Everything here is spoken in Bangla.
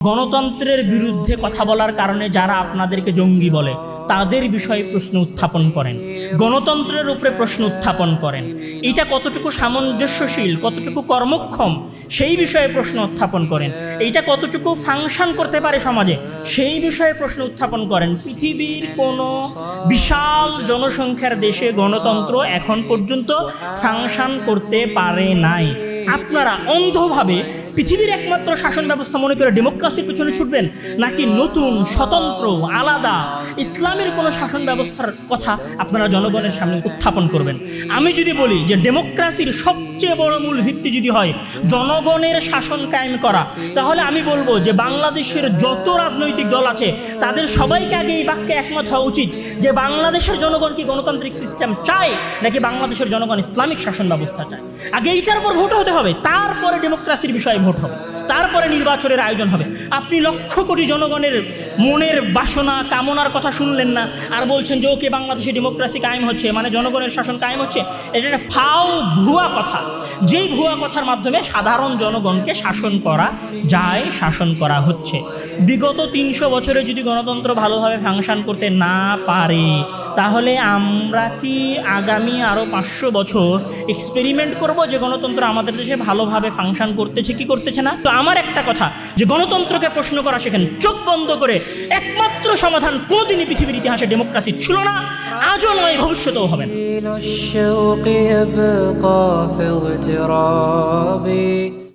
গণতন্ত্রের বিরুদ্ধে কথা বলার কারণে যারা আপনাদেরকে জঙ্গি বলে তাদের বিষয়ে প্রশ্ন উত্থাপন করেন, গণতন্ত্রের উপরে প্রশ্ন উত্থাপন করেন, এটা কতটুকু সামঞ্জস্যশীল, কতটুকু কর্মক্ষম সেই বিষয়ে প্রশ্ন উত্থাপন করেন, এইটা কতটুকু ফাংশন করতে পারে সমাজে সেই বিষয়ে প্রশ্ন উত্থাপন করেন। পৃথিবীর কোনো বিশাল জনসংখ্যার দেশে গণতন্ত্র এখন পর্যন্ত ফাংশন করতে পারে নাই। আপনারা অন্ধভাবে পৃথিবীর একমাত্র শাসন ব্যবস্থা মনে করে ডেমোক্রেসির পিছনে ছুটবেন, নাকি নতুন স্বতন্ত্র আলাদা ইসলামের কোনো শাসন ব্যবস্থার কথা আপনারা জনগণের সামনে উত্থাপন করবেন? আমি যদি বলি যে ডেমোক্রেসির সবচেয়ে বড় মূল ভিত্তি যদি হয় জনগণের শাসন কায়েম করা, তাহলে আমি বলবো যে বাংলাদেশের যত রাজনৈতিক দল আছে তাদের সবাইকে আগে এই বাক্যে একমত হওয়া উচিত যে বাংলাদেশের জনগণ কি গণতান্ত্রিক সিস্টেম চায় নাকি বাংলাদেশের জনগণ ইসলামিক শাসন ব্যবস্থা চায়। আগে এইটার উপর ভোট হতে হবে, তারপরে ডেমোক্রেসির বিষয়ে ভোট হবে, তারপরে নির্বাচনের আয়োজন হবে। আপনি লক্ষ কোটি জনগণের মনের বাসনা কামনার কথা শুনলেন না, আর বলছেন যে ওকে বাংলাদেশে ডেমোক্রেসি কায়েম হচ্ছে মানে জনগণের শাসন কায়েম হচ্ছে। এটা একটা ফাও ভুয়া কথা, যেই ভুয়া কথার মাধ্যমে সাধারণ জনগণকে শাসন করা যায়, শাসন করা হচ্ছে। বিগত 300 বছরে যদি গণতন্ত্র ভালোভাবে ফাংশন করতে না পারে, তাহলে আমরা কি আগামী আরও 500 বছর এক্সপেরিমেন্ট করব যে গণতন্ত্র আমাদের দেশে ভালোভাবে ফাংশন করতেছে কি করতেছে না? তো আমার একটা কথা যে গণতন্ত্রকে প্রশ্ন করা শেখেন, চোখ বন্ধ করে। একমাত্র সমাধান কোনোদিনই পৃথিবীর ইতিহাসে ডেমোক্রেসি ছিল না, আজও নয়, ভবিষ্যতেও হবে না।